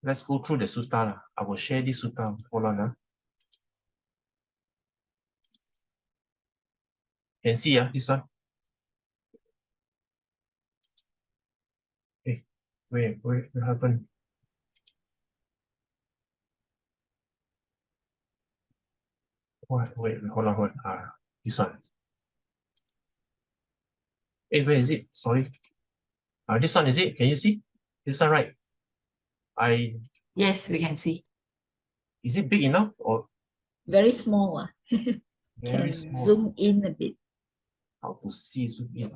let's go through the sutta. I will share this sutta. Hold on. Can see this one. Hey, wait, what happened? Wait, hold on. This one. Hey, where is it? Sorry. This one is it? Can you see? This one, right? Yes, we can see. Is it big enough or very small? very can small? Zoom in a bit. How to see zoom in?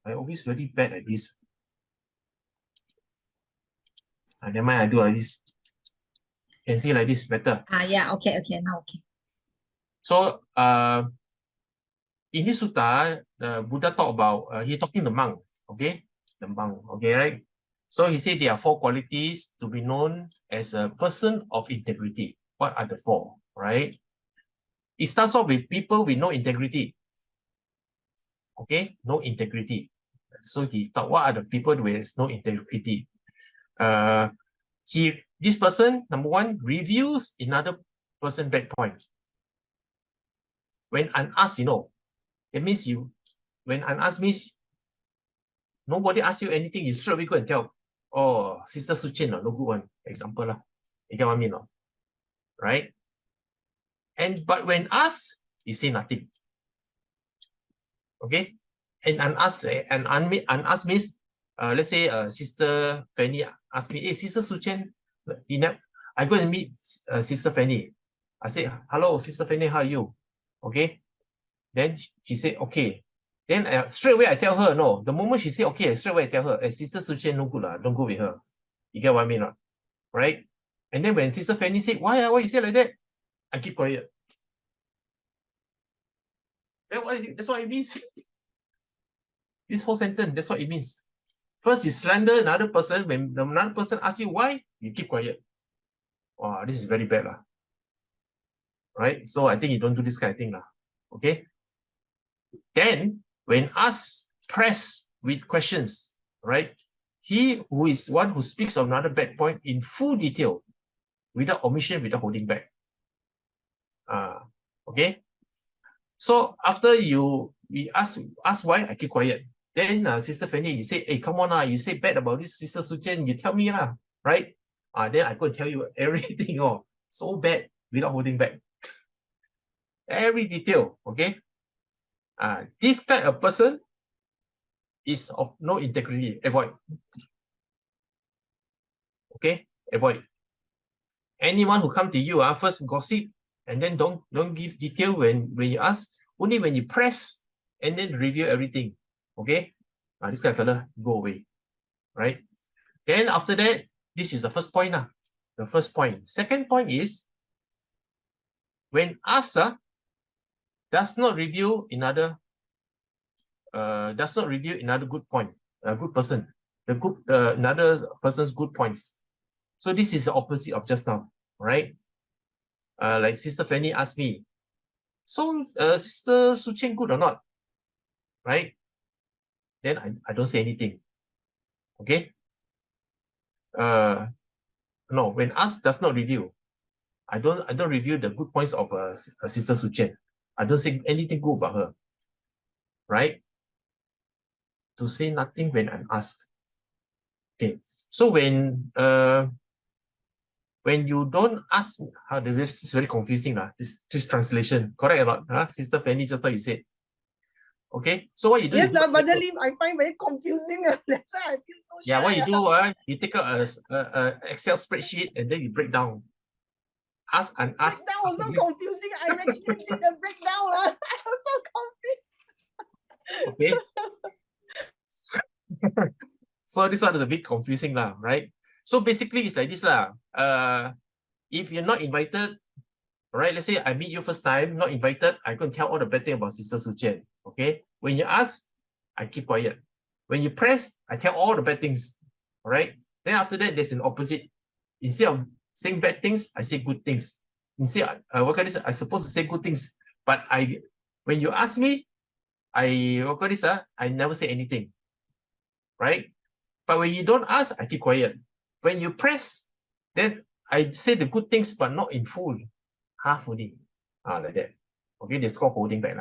I always very bad at this. Never mind, I do like this. Can see like this better. Yeah, okay, now okay. So in this sutta, the Buddha talk about he talking the monk, okay? The monk, okay, right? So he said there are 4 qualities to be known as a person of integrity. What are the 4, right? It starts off with people with no integrity. Okay, no integrity. So he thought, what are the people with no integrity? This person, number 1, reviews another person bad point. When unasked, it means when unasked means nobody asks you anything, you straight away go and tell, oh, Sister Suchin, no good one. Example lah. You get what I mean? No? Right? But when asked, you say nothing. Okay? And unasked means, let's say Sister Fanny asked me, hey, Sister Suchin, I go and meet Sister Fanny. I say, hello, Sister Fanny, how are you? Okay? Then she said, okay. Then straight away I tell her, no. The moment she said, okay, straight away I tell her, hey, Sister Suchin, no good lah. Don't go with her. You get what I mean? Not? Right? And then when Sister Fanny said, why you say like that? I keep quiet. Then what is it? That's what it means. This whole sentence, that's what it means. First, you slander another person. When another person asks you why, you keep quiet. Wow, this is very bad. Right? So I think you don't do this kind of thing. Okay? Then, when asked, press with questions, right? He who is one who speaks of another bad point in full detail, without omission, without holding back. Okay? So after we ask why, I keep quiet. Then Sister Fanny, you say, hey, come on, you say bad about this, Sister Suchen, you tell me right? Then I go and tell you everything, so bad, without holding back. Every detail, okay? This kind of person is of no integrity. Avoid. Okay? Avoid. Anyone who come to you, first gossip, and then don't give detail when you ask, only when you press, and then review everything. Okay? This kind of fella, go away. Right? Then after that, this is the first point. The first point. Second point is, when asked, does not review another good point, a good person, another person's good points. So this is the opposite of just now, right? Like Sister Fanny asked me, so Sister Suchen good or not? Right? Then I don't say anything. Okay? No, when asked, does not review. I don't review the good points of Sister Suchen. I don't say anything good about her. Right? To say nothing when I'm asked. Okay. So when you don't ask, this is very confusing, this translation. Correct or not? Sister Fanny, just like you said. Okay, so what you do? Yes, but I find very confusing. That's why I feel so shy. Yeah, what you do? You take out a Excel spreadsheet and then you break down. Ask and ask. Breakdown was so confusing. I actually did the breakdown. I was so confused. Okay. So this one is a bit confusing, right? So basically, it's like this, if you're not invited, right? Let's say I meet you first time, not invited, I go and tell all the bad thing about Sister Suchen. Okay. When you ask, I keep quiet. When you press, I tell all the bad things. All right. Then after that, there's an opposite. Instead of saying bad things, I say good things. Instead, I'm supposed to say good things, but when you ask me, I never say anything. Right? But when you don't ask, I keep quiet. When you press, Then I say the good things, but not in full, half only. Like that. Okay, that's called holding back.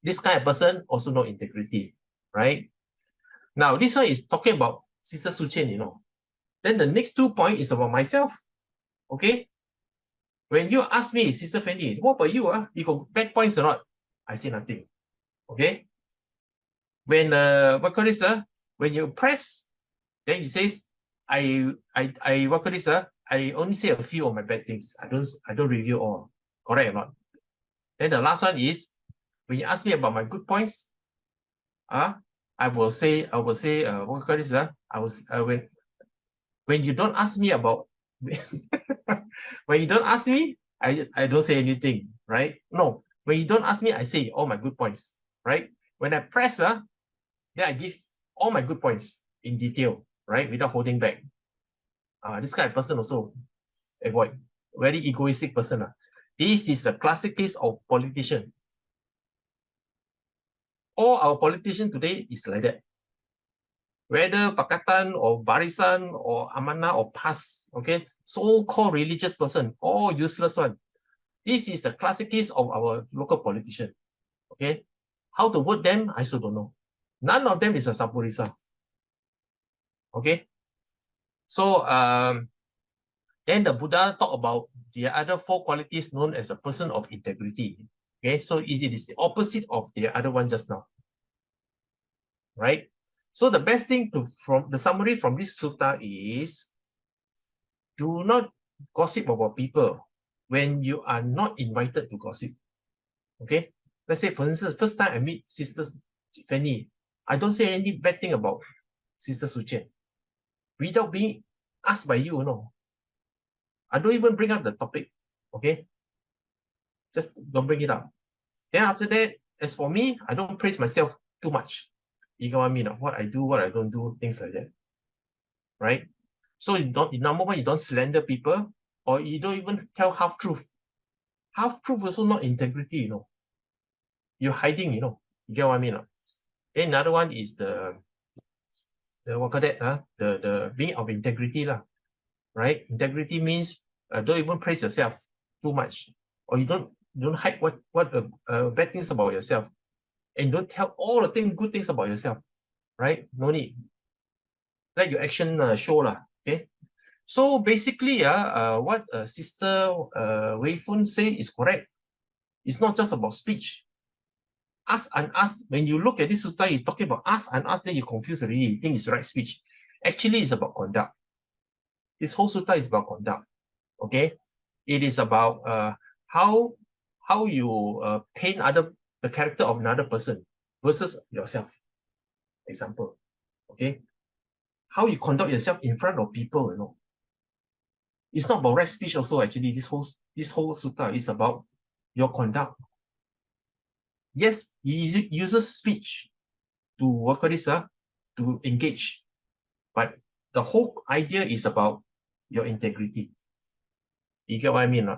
This kind of person also no integrity, right? Now, this one is talking about Sister Suchen, Then the next 2 points is about myself. Okay? When you ask me, Sister Fanny, what about you? You got bad points or not? I say nothing. Okay? When when you press, then you says, I only say a few of my bad things. I don't review all. Correct or not? Then the last one is when you ask me about my good points, I will say, when you don't ask me about when you don't ask me, I don't say anything, right? No, when you don't ask me, I say all my good points, right? When I press, then I give all my good points in detail, right? Without holding back. This kind of person also avoid. Very egoistic person. This is a classic case of politician. All our politicians today is like that. Whether Pakatan or Barisan or Amanah or PAS, okay, so-called religious person, all useless one. This is a classic case of our local politician, okay? How to vote them, I also don't know. None of them is a Sapurisa, okay? So, then the Buddha talk about the other 4 qualities known as a person of integrity, okay? So it is the opposite of the other one just now, right? So the best thing from the summary from this sutta is, do not gossip about people when you are not invited to gossip. Okay? Let's say, for instance, first time I meet Sister Fanny, I don't say any bad thing about Sister Suchen without being asked by you, I don't even bring up the topic. Okay? Just don't bring it up. Then after that, as for me, I don't praise myself too much. You know what I mean? What I do, what I don't do, things like that. Right? So number one, you don't slander people, or you don't even tell half-truth. Half-truth also not integrity, You're hiding, You get what I mean? Then another one is the what call that? The being of integrity, right? Integrity means don't even praise yourself too much, or you don't hide what bad things about yourself, and don't tell all the good things about yourself, right? No need. Let your action show, okay? So basically, what Sister Wei Fun say is correct. It's not just about speech. Ask and ask. When you look at this sutta, he's talking about ask and ask, then you confuse already. You think it's right speech. Actually, it's about conduct. This whole sutta is about conduct. Okay, it is about how you paint the character of another person versus yourself. Example, okay, how you conduct yourself in front of people. It's not about right speech. Also, actually, this whole sutta is about your conduct. Yes, he uses speech to work on this, to engage, but the whole idea is about your integrity. You get what I mean,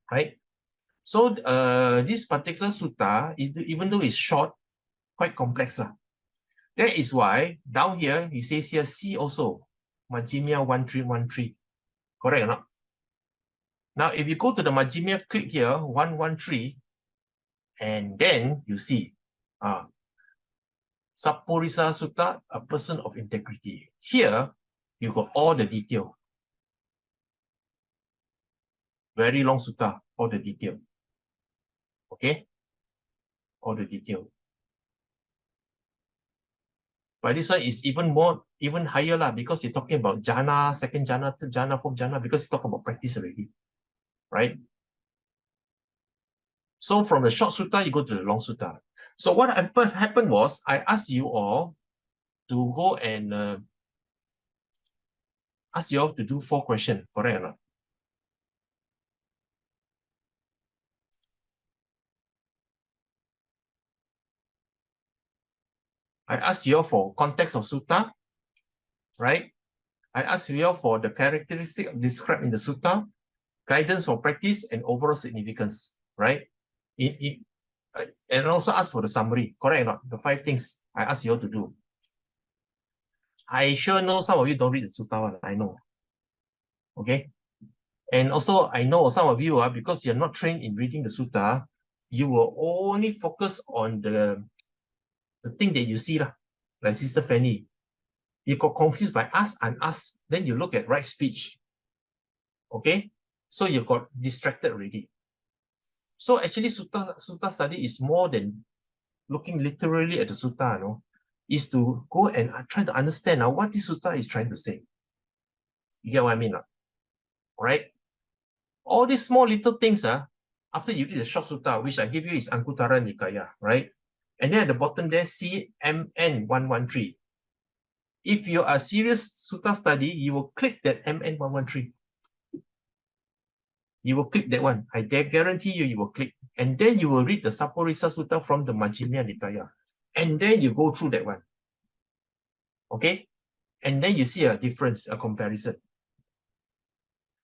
right? So this particular sutta, even though it's short, quite complex. That is why down here, he says here, see also, Majjhima 1313. Correct or not? Now, if you go to the Majjhima, click here, 113, and then you see, Sappurisa Sutta, a person of integrity. Here, you got all the detail. Very long sutta, all the detail. Okay? All the detail. But this one is even higher because you're talking about jhana, second jhana, third jhana, fourth jhana, because you talk about practice already. Right? So from the short sutta, you go to the long sutta. So what happened was, I asked you all to go and ask you all to do 4 questions, correct or not? I asked you all for context of sutta, right? I asked you all for the characteristic described in the sutta, guidance for practice, and overall significance, right? And also ask for the summary, correct or not? The 5 things I asked you all to do. I sure know some of you don't read the sutta one, I know. Okay. And also, I know some of you, because you're not trained in reading the sutta, you will only focus on the thing that you see, like Sister Fanny. You got confused by us and us, then you look at right speech. Okay? So you got distracted already. So actually, sutta study is more than looking literally at the sutta, no? Is to go and try to understand what this sutta is trying to say. You get what I mean? Right? All these small little things, after you read the short sutta, which I give you is Anguttara Nikaya, right? And then at the bottom there, CMN 113. If you are serious sutta study, you will click that MN 113. You will click that one. I guarantee you, you will click. And then you will read the Sappurisa Sutta from the Majjhima Nikaya. And then you go through that one. Okay? And then you see a difference, a comparison.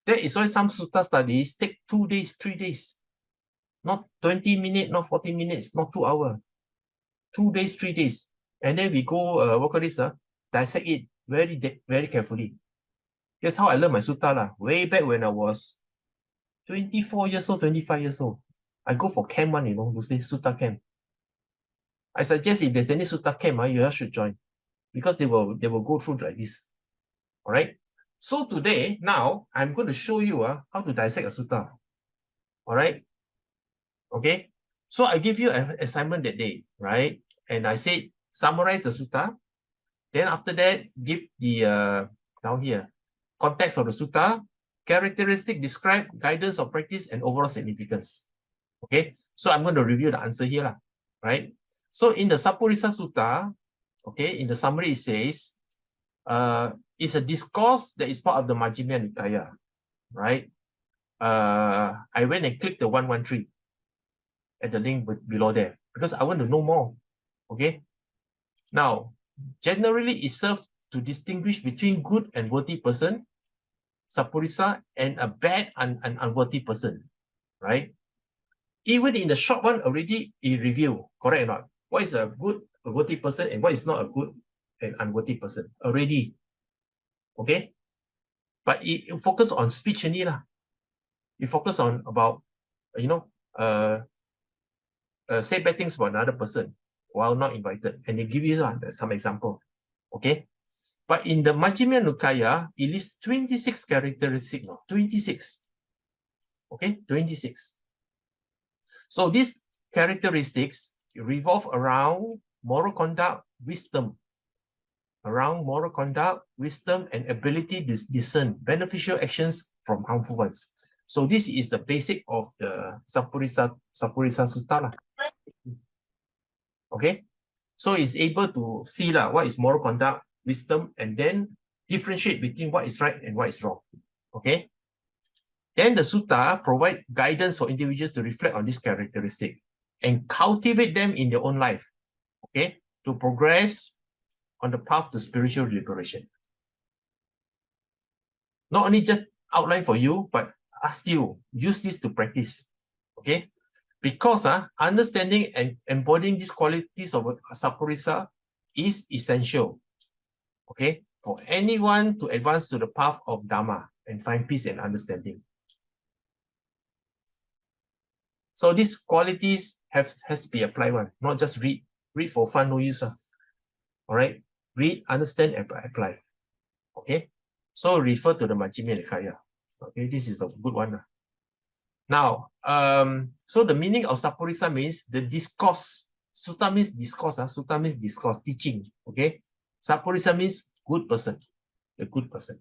That is why some sutta studies take 2 days, 3 days. Not 20 minutes, not 40 minutes, not 2 hours. 2 days, 3 days. And then we go, dissect it very carefully. That's how I learned my sutta. Way back when I was 24 years old, 25 years old. I go for camp one, those days, sutta camp. I suggest if there's any sutta camp, you should join. Because they will go through like this. All right? So today, now, I'm going to show you how to dissect a sutta. All right? Okay? So I give you an assignment that day, right? And I said, summarize the sutta. Then after that, give the, down here, context of the sutta, characteristic, describe, guidance of practice, and overall significance. Okay? So I'm going to review the answer here, right? So in the Sappurisa Sutta, okay, in the summary it says, it's a discourse that is part of the Majjhima Nikaya, right? I went and clicked the 113 at the link below there because I want to know more, okay? Now, generally it serves to distinguish between good and worthy person, Sappurisa, and a bad and an unworthy person, right? Even in the short one already, it review, correct or not? What is a good, a worthy person and what is not a good and unworthy person already, okay? But it focus on speech only lah. You focus on about, say bad things about another person while not invited, and they give you some example, okay? But in the Majjhima Nikaya, it lists 26 characteristics, 26, okay, 26. So these characteristics revolve around moral conduct, wisdom, and ability to discern beneficial actions from harmful ones. So this is the basic of the Sappurisa Sutta. Okay, so it's able to see what is moral conduct, wisdom, and then differentiate between what is right and what is wrong. Okay, then the sutta provide guidance for individuals to reflect on this characteristic and cultivate them in their own life, okay, to progress on the path to spiritual liberation. Not only just outline for you, but ask you, use this to practice, okay? Because understanding and embodying these qualities of Sappurisa is essential, okay, for anyone to advance to the path of Dhamma and find peace and understanding. So these qualities has to be applied one, not just read for fun, no use. All right, read, understand, and apply. Okay, so refer to the Majjhima Nikaya. Okay, this is the good one. Now, so the meaning of Sappurisa means the discourse. Sutta means discourse. Sutta means discourse, teaching. Okay, Sappurisa means good person, a good person.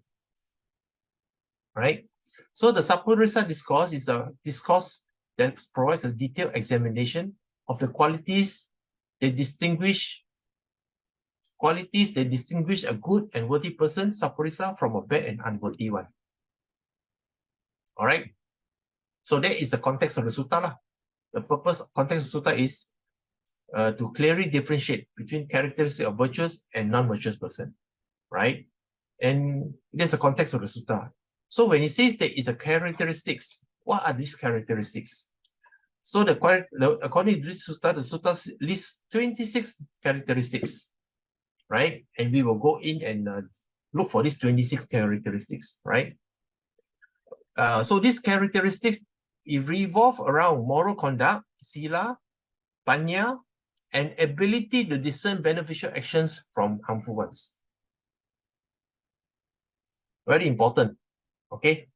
Right. So the Sappurisa discourse is a discourse that provides a detailed examination of the qualities that distinguish a good and worthy person, Sappurisa, from a bad and unworthy one. All right. So that is the context of the sutta. The context of sutta is to clearly differentiate between characteristics of virtuous and non-virtuous person, right? And there's the context of the sutta. So when it says there is a characteristics, what are these characteristics? So according to this sutta, the sutta lists 26 characteristics, right? And we will go in and look for these 26 characteristics, right? So these characteristics revolve around moral conduct, sila, panya, and ability to discern beneficial actions from harmful ones. Very important. Okay.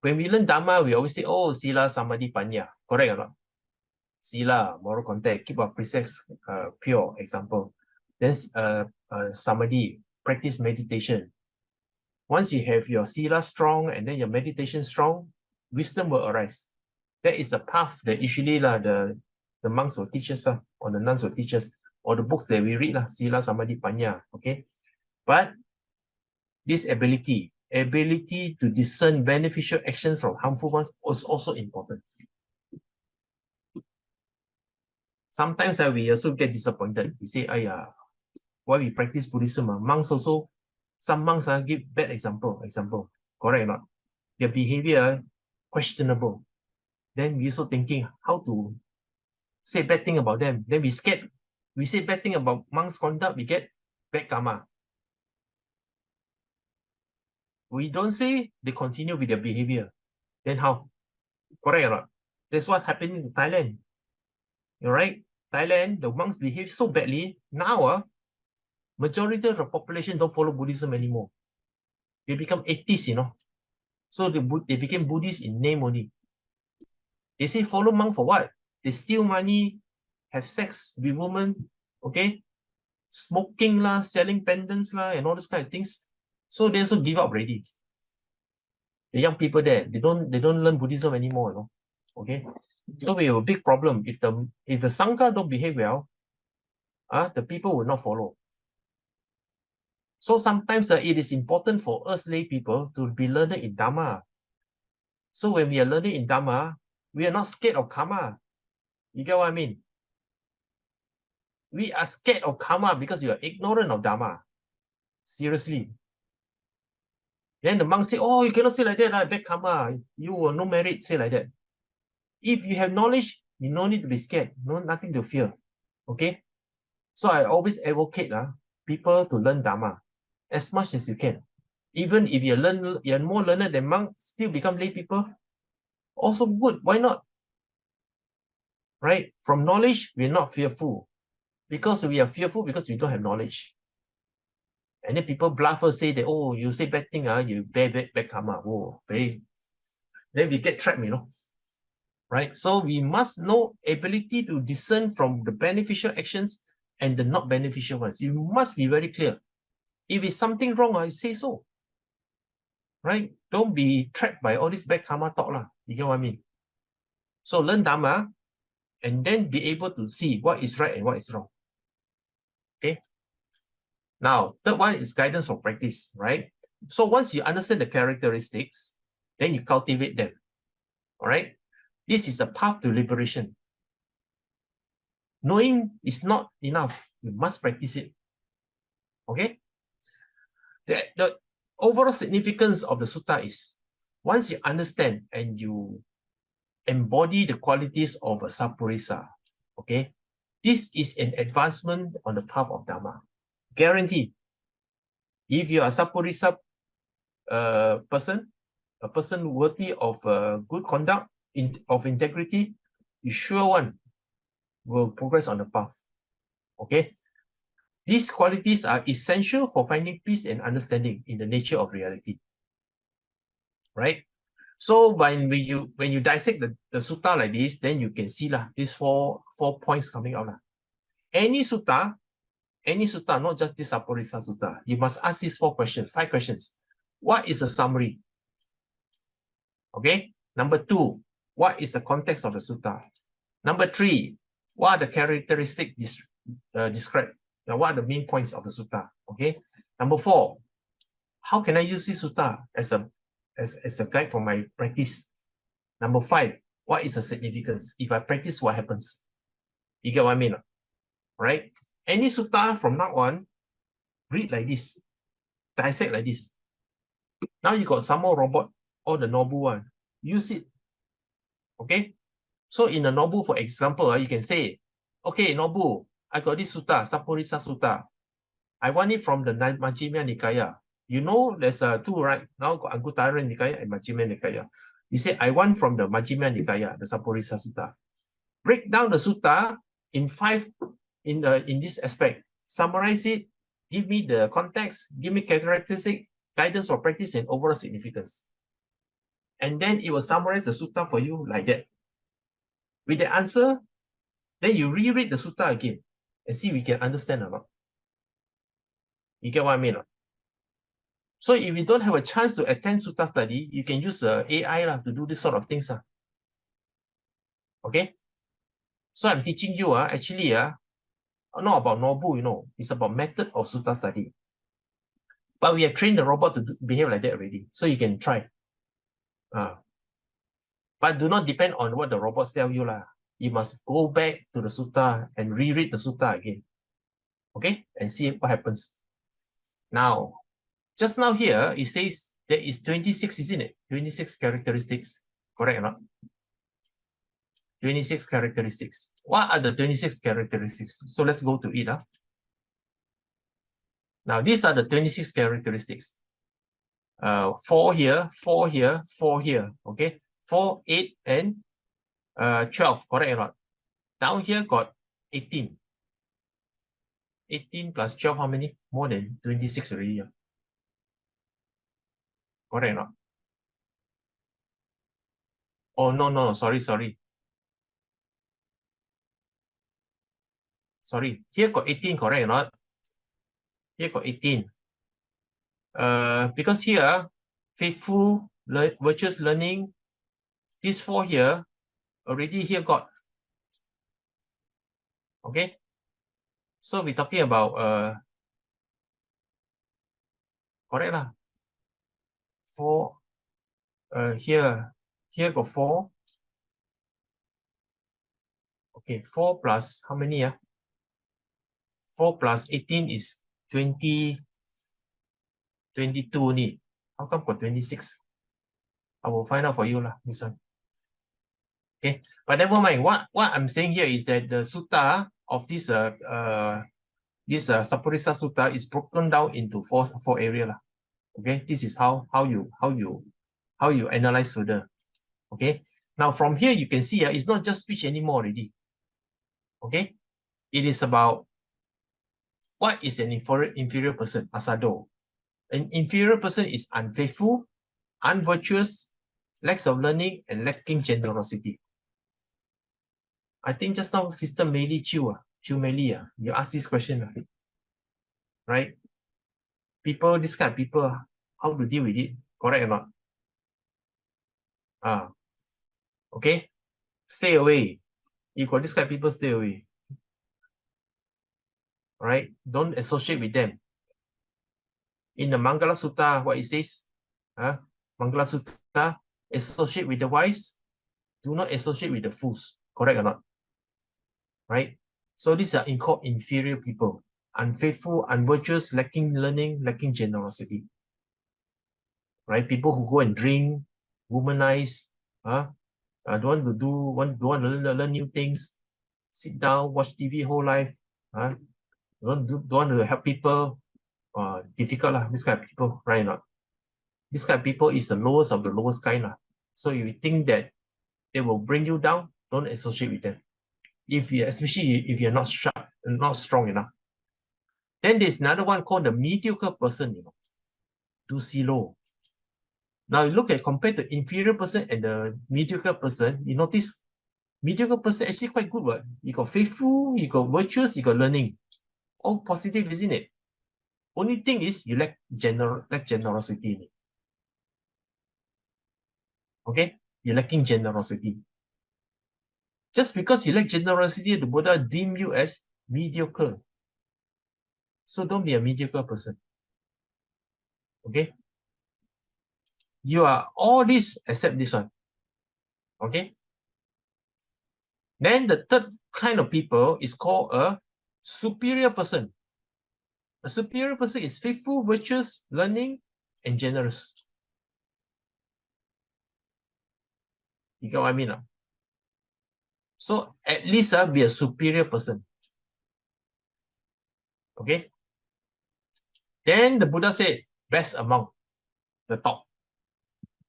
When we learn Dhamma, we always say, oh, sila, samadhi, panya. Correct or not? Sila, moral conduct, keep our precepts pure, example. Then samadhi, practice meditation. Once you have your sila strong and then your meditation strong, wisdom will arise. That is the path that usually the monks will teach us, or the nuns will teach us, or the books that we read, sila, samadhi, panya. Okay. But this ability to discern beneficial actions from harmful ones is also important. Sometimes we also get disappointed. We say, why we practice Buddhism? Monks also, some monks give bad example. Correct or not? Their behavior questionable. Then we also thinking how to say bad thing about them. Then we scared. We say bad thing about monks' conduct, we get bad karma. We don't say they continue with their behavior. Then how? Correct or not? That's what's happening in Thailand. All right? Thailand, the monks behave so badly. Now, majority of the population don't follow Buddhism anymore. They become atheists, So they became Buddhists in name only. They say follow monk for what? They steal money, have sex with women, okay? Smoking lah, selling pendants lah, and all these kind of things. So they also give up already. The young people there, they don't learn Buddhism anymore, Okay? So we have a big problem. If the Sangha don't behave well, the people will not follow. So sometimes it is important for us lay people to be learned in Dhamma. So when we are learning in Dhamma, we are not scared of karma. You get what I mean? We are scared of karma because you are ignorant of Dhamma. Seriously. Then the monk say, oh, you cannot say like that, bad karma. You will no merit, say like that. If you have knowledge, you no need to be scared. Nothing to fear. Okay? So I always advocate people to learn Dhamma as much as you can. Even if you're more learned than monk, still become lay people. Also good. Why not? Right? From knowledge, we're not fearful. Because we are fearful because we don't have knowledge. And then people bluff us, say that, oh, you say bad thing, you bad karma. Oh, then we get trapped, Right? So we must know ability to discern from the beneficial actions and the not beneficial ones. You must be very clear. If it's something wrong, I say so. Right? Don't be trapped by all this bad karma talk. You get what I mean? So learn Dhamma and then be able to see what is right and what is wrong. Okay? Now, third one is guidance for practice, right? So once you understand the characteristics, then you cultivate them. All right? This is the path to liberation. Knowing is not enough. You must practice it. Okay? The overall significance of the sutta is, once you understand and you embody the qualities of a Sappurisa, okay, this is an advancement on the path of Dhamma. Guaranteed. If you are a Sappurisa person, a person worthy of good conduct, of integrity, you sure one will progress on the path. Okay? These qualities are essential for finding peace and understanding in the nature of reality. Right? So when you dissect the sutta like this, then you can see these four points coming out. Any sutta, not just this Sappurisa sutta, you must ask these 5 questions. What is the summary? Okay. Number 2, what is the context of the sutta? Number 3, what are the characteristics described? Now, what are the main points of the sutta? Okay. Number 4, how can I use this sutta as a guide for my practice? Number 5, what is the significance? If I practice, what happens? You get what I mean? Right? Any sutta from now on, read like this, dissect like this. Now you got some more robot, or the Nobu one. Use it. Okay? So in the Nobu, for example, you can say, okay, Nobu, I got this sutta, Sappurisa sutta. I want it from the Majjhima Nikaya. You know, there's two, right? Now got Anguttara Nikaya and Majjhima Nikaya. You say, I want from the Majjhima Nikaya, the Sappurisa Sutta. Break down the sutta in five, in this aspect. Summarize it, give me the context, give me characteristic, guidance or practice, and overall significance. And then it will summarize the sutta for you like that. With the answer, then you reread the sutta again and see if we can understand or not. You get what I mean? So if you don't have a chance to attend sutta study, you can use AI to do this sort of things. Okay? So I'm teaching you actually not about Nobu, you know, it's about method of sutta study. But we have trained the robot to behave like that already, so you can try. But do not depend on what the robots tell you lah. You must go back to the sutta and reread the sutta again. Okay? And see what happens. Now, just now here, it says there is 26, isn't it? 26 characteristics. Correct or not? 26 characteristics. What are the 26 characteristics? So let's go to it. Now, these are the 26 characteristics. 4 here, 4 here, 4 here. Okay? 4, 8, and 12. Correct or not? Down here got 18. 18 plus 12, how many? More than 26 already. Correct or not? Oh, no, sorry. Sorry, here got 18, correct or not? Here got 18. Because here, faithful, virtuous learning, these 4 here, already here got. Okay? So we're talking about, correct lah. 4, here got 4. Okay, 4 plus, how many? 4 plus 18 is 20, 22 only. How come got 26? I will find out for you lah, this one. Okay, but never mind. What I'm saying here is that the sutta of this Sappurisa Sutta is broken down into four areas lah. Okay, this is how you analyze further. Okay, now from here you can see it's not just speech anymore already. Okay, it is about what is an inferior person, asado. An inferior person is unfaithful, unvirtuous, lacks of learning, and lacking generosity. I think just now Sister Meili Chu Meili, you asked this question, right? People, this kind of people, how to deal with it? Correct or not? Okay, stay away. You got this kind of people, stay away. All right, don't associate with them. In the Mangala Sutta, what it says, Mangala Sutta, associate with the wise, do not associate with the fools. Correct or not? Right? So these are called inferior people, unfaithful, unvirtuous, lacking learning, lacking generosity. Right? People who go and drink, womanize, don't want to learn new things, sit down, watch TV whole life, don't want to help people. Difficult lah, this kind of people, right or not? This kind of people is the lowest of the lowest kind lah. So if you think that they will bring you down, don't associate with them. Especially if you're not sharp and not strong enough. Then there's another one called the mediocre person, Dusilo. Now you look at compared to inferior person and the mediocre person, you notice mediocre person actually quite good. What? You got faithful, you got virtuous, you got learning. All positive, isn't it? Only thing is you lack generosity. Okay? You're lacking generosity. Just because you lack generosity, the Buddha deem you as mediocre. So don't be a mediocre person. Okay? You are all this except this one. Okay? Then the third kind of people is called a superior person. A superior person is faithful, virtuous, learning, and generous. You get what I mean? So at least be a superior person. Okay? Then the Buddha said, best among the top.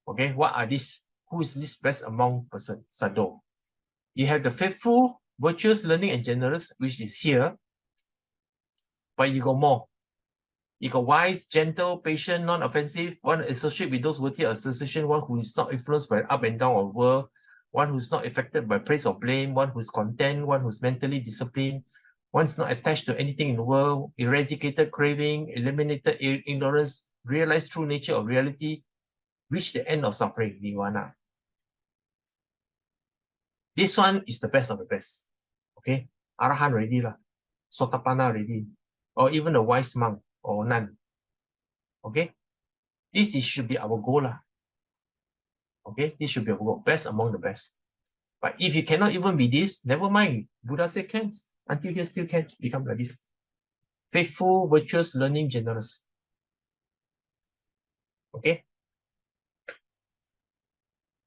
Okay, what are these? Who is this best among person? Sado. You have the faithful, virtuous, learning, and generous, which is here. But you got more. You got wise, gentle, patient, non-offensive, one associate with those worthy of association, one who is not influenced by up and down of world, one who is not affected by praise or blame, one who is content, one who is mentally disciplined, one is not attached to anything in the world, eradicated craving, eliminated ignorance, realized true nature of reality, reach the end of suffering, nirvana. This one is the best of the best. Okay? Arahan already lah. Sotapanna already. Or even a wise monk or nun. Okay? This should be our goal lah. Okay? This should be our goal. Best among the best. But if you cannot even be this, never mind. Buddha said can. Until here still can become like this. Faithful, virtuous, learning, generous. Okay?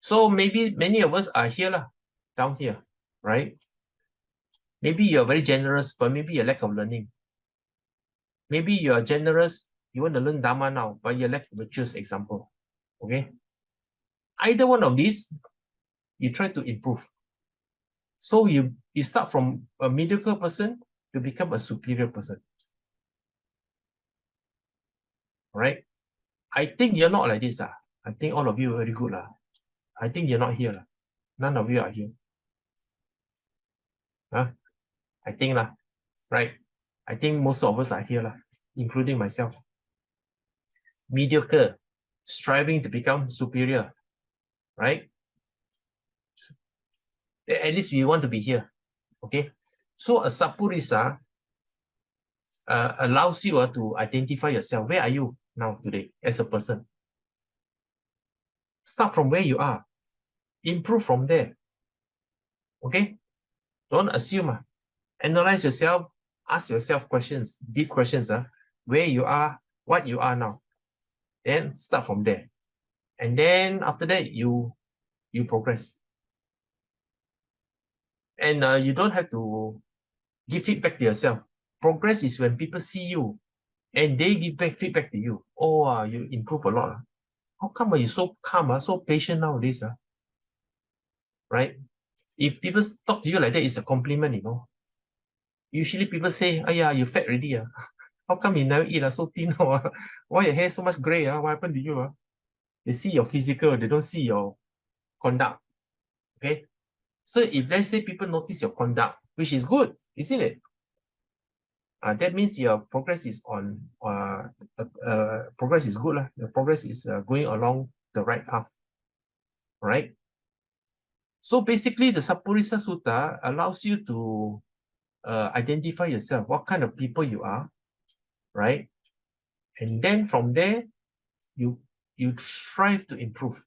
So maybe many of us are here lah. Down here. Right? Maybe you're very generous, but maybe you lack of learning. Maybe you are generous, you want to learn Dhamma now, but you lack virtuous example. Okay? Either one of these, you try to improve. So you start from a mediocre person to become a superior person. Right? I think you're not like this. I think all of you are very good. I think you're not here. None of you are here. I think right? I think most of us are here, including myself. Mediocre, striving to become superior, right? At least we want to be here, okay? So a Sappurisa allows you to identify yourself. Where are you now today as a person? Start from where you are. Improve from there, okay? Don't assume. Analyze yourself. Ask yourself questions, deep questions. Where you are, what you are now. Then start from there. And then after that, you progress. And you don't have to give feedback to yourself. Progress is when people see you and they give back feedback to you. Oh, you improve a lot. How come you're so calm, so patient nowadays? Right? If people talk to you like that, it's a compliment, you know. Usually people say, oh yeah, you fat already. How come you never eat so thin? Why your hair so much gray? What happened to you? They see your physical, they don't see your conduct. Okay? So if let's say people notice your conduct, which is good, isn't it? That means your progress is on progress is good. The progress is going along the right path. Right? So basically the Sappurisa Sutta allows you to identify yourself, what kind of people you are, right? And then from there, you strive to improve.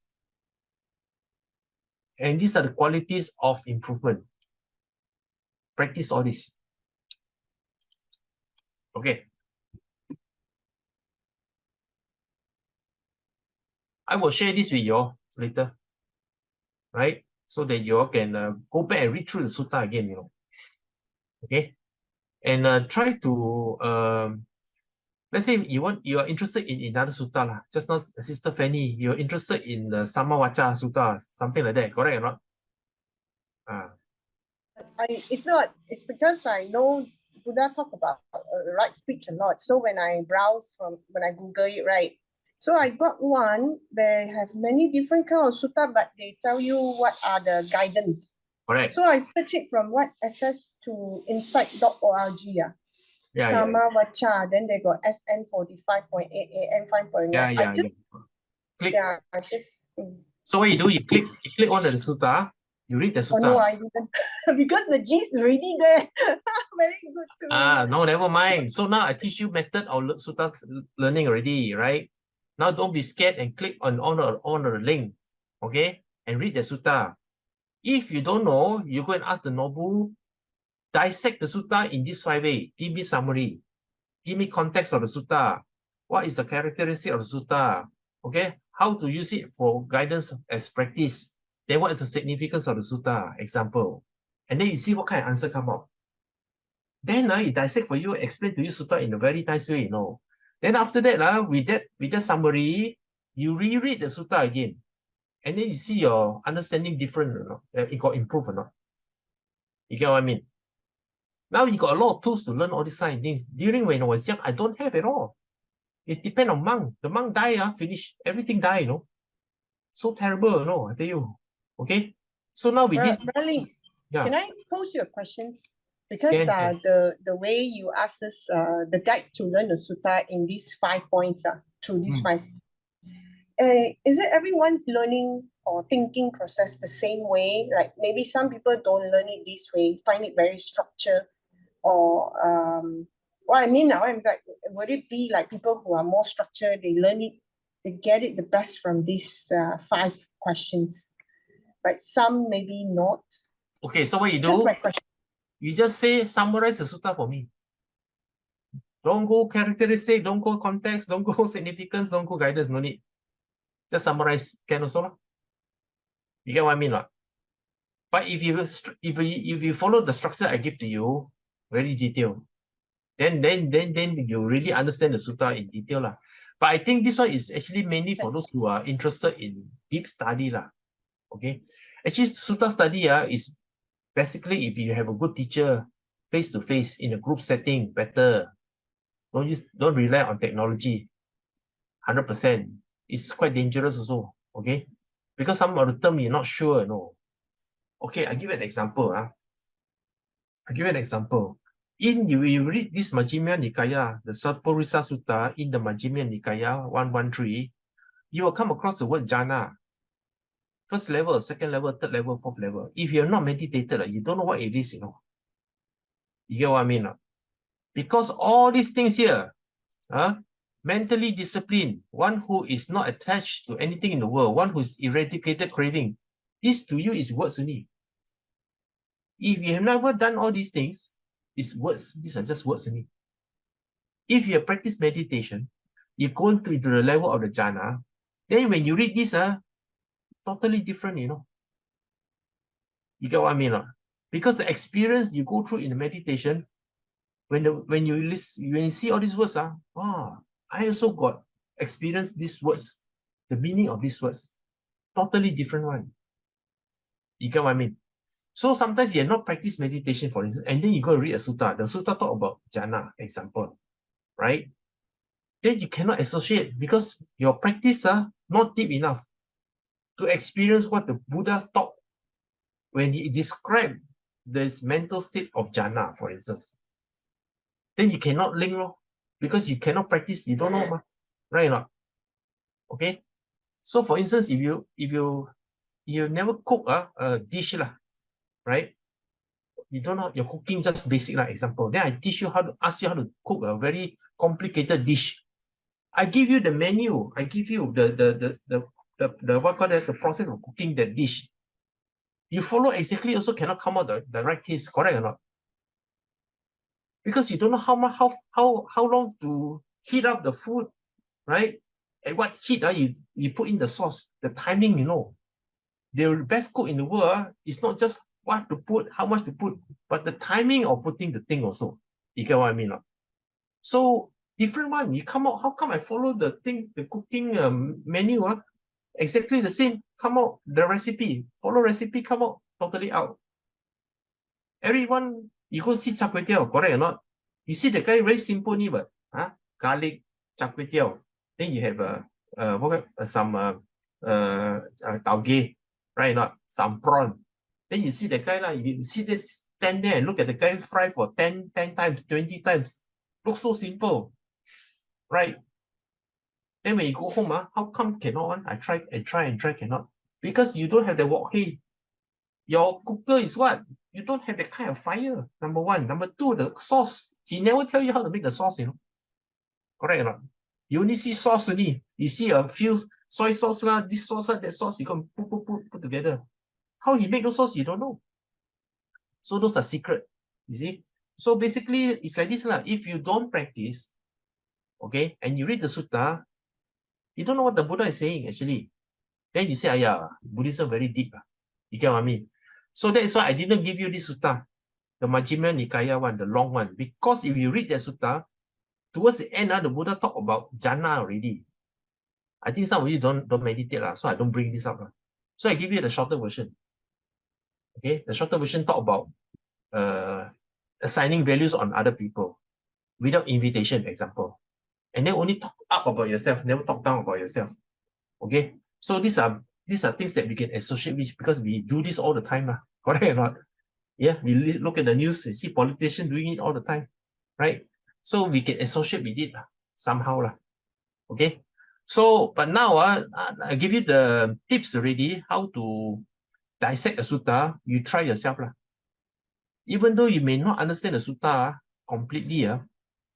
And these are the qualities of improvement. Practice all this. Okay. I will share this with you all later, right? So that you all can go back and read through the sutta again, you know. Okay. And try to let's say you are interested in another sutta lah. Just now, Sister Fanny, you're interested in the Samavacha Sutta, something like that, correct or not? It's not. It's because I know Buddha talk about right speech a lot. So when I browse when I Google it, right? So I got one. They have many different kind of sutta, but they tell you what are the guidance. Correct. So I search it from what access to insight.org. Yeah, Samavacha. Then they got SN 45.8, AN 5.9. Yeah. Click. Yeah, I just. So what you do, you click on the sutta, you read the sutta. Oh no, I didn't. Because the G is already there. Very good to No, never mind. So now I teach you method of sutta learning already, right? Now don't be scared and click on the link, okay? And read the sutta. If you don't know, you go and ask the Nobu, dissect the sutta in this 5 ways. Give me summary. Give me context of the sutta. What is the characteristic of the sutta? Okay? How to use it for guidance as practice. Then what is the significance of the sutta? Example. And then you see what kind of answer come out. Then you dissect for you, explain to you sutta in a very nice way, you know. Then after that, with that summary, you reread the sutta again. And then you see your understanding different or not. It got improved or not. You get what I mean? Now you got a lot of tools to learn all these kind of things. During when I was young, I don't have at all. It depends on monk. The monk die, finish. Everything die, you know. So terrible, you know, I tell you. Okay? So now with this... Bradley, Yeah. can I pose you a question? Because Can. the way you ask us, the guide to learn the sutta in these 5 points, through these 5, is it everyone's learning or thinking process the same way? Like maybe some people don't learn it this way, find it very structured, or what I mean now, I'm like, would it be like people who are more structured, they learn it, they get it the best from these 5 questions, but some maybe not? Okay, so what you Just do, my question. you just say, summarize the sutta for me. Don't go characteristic, don't go context, don't go significance, don't go guidance, no need. Just summarize, can also. You get what I mean? Right? But if you follow the structure I give to you, very detailed, then you really understand the sutta in detail. Lah. But I think this one is actually mainly for those who are interested in deep study. Lah. Okay. Actually, sutta study is basically if you have a good teacher face-to-face in a group setting, better. Don't rely on technology. 100%. It's quite dangerous also. Okay. Because some of the term you're not sure, no. Okay, I give you an example. I give you an example. You read this Majjhima Nikaya, the Sattvarisa Sutta in the Majjhima Nikaya 113, you will come across the word jhana. First level, second level, third level, fourth level. If you have not meditated, you don't know what it is, you know. You get what I mean? Because all these things here, mentally disciplined, one who is not attached to anything in the world, one who is eradicated craving, this to you is words only. If you have never done all these things, it's words. These are just words only. If you have practiced meditation, you go into the level of the jhana, then when you read this, totally different, you know. You get what I mean? Because the experience you go through in the meditation, when you see all these words, I also got experienced these words, the meaning of these words. Totally different one. You get what I mean? So sometimes you have not practiced meditation, for instance, and then you go read a sutta. The sutta talk about jhana, example, right? Then you cannot associate because your practice not deep enough to experience what the Buddha taught when he described this mental state of jhana, for instance. Then you cannot link, because you cannot practice, you don't know, right or not? Okay? So for instance, if you never cook a dish, right? You don't know, you're cooking just basic example. Then I teach you ask you how to cook a very complicated dish. I give you the menu. I give you the what call that, the process of cooking that dish. You follow exactly, also cannot come out the right taste, correct or not? Because you don't know how long to heat up the food, right? At what heat you put in the sauce, the timing, you know. The best cook in the world is not just what to put, how much to put, but the timing of putting the thing also. You get what I mean? So different one. You come out, how come I follow the thing, the cooking menu, exactly the same, come out the recipe, follow recipe, come out totally out. Everyone, you go see char kway teow, correct or not? You see the guy very simple, but garlic, char kway teow. Then you have some taugeh, right or not? Some prawn. Then you see the guy, you see this stand there and look at the guy fry for 10 times, 20 times. Looks so simple, right? Then when you go home, how come cannot? I try and try and try, cannot. Because you don't have the wok hei. Your cooker is what? You don't have that kind of fire, number one. Number two, the sauce. He never tell you how to make the sauce, you know. Correct or not? You only see sauce only. You see a few soy sauce, this sauce, that sauce, you can put together. How he make those sauce, you don't know. So those are secret, you see. So basically, it's like this. If you don't practice, okay, and you read the sutta, you don't know what the Buddha is saying, actually. Then you say, Buddhism very deep. You get what I mean? So that is why I didn't give you this sutta, the Majjhima Nikaya one, the long one. Because if you read that sutta, towards the end, the Buddha talked about jhana already. I think some of you don't meditate, so I don't bring this up. So I give you the shorter version. Okay, the shorter version talk about assigning values on other people without invitation, example. And then only talk up about yourself, never talk down about yourself. Okay, so these are things that we can associate with because we do this all the time. Correct or not? Yeah, we look at the news and see politicians doing it all the time, right? So we can associate with it somehow. Okay, so but now I give you the tips already how to dissect a sutta. You try yourself. Even though you may not understand the sutta completely,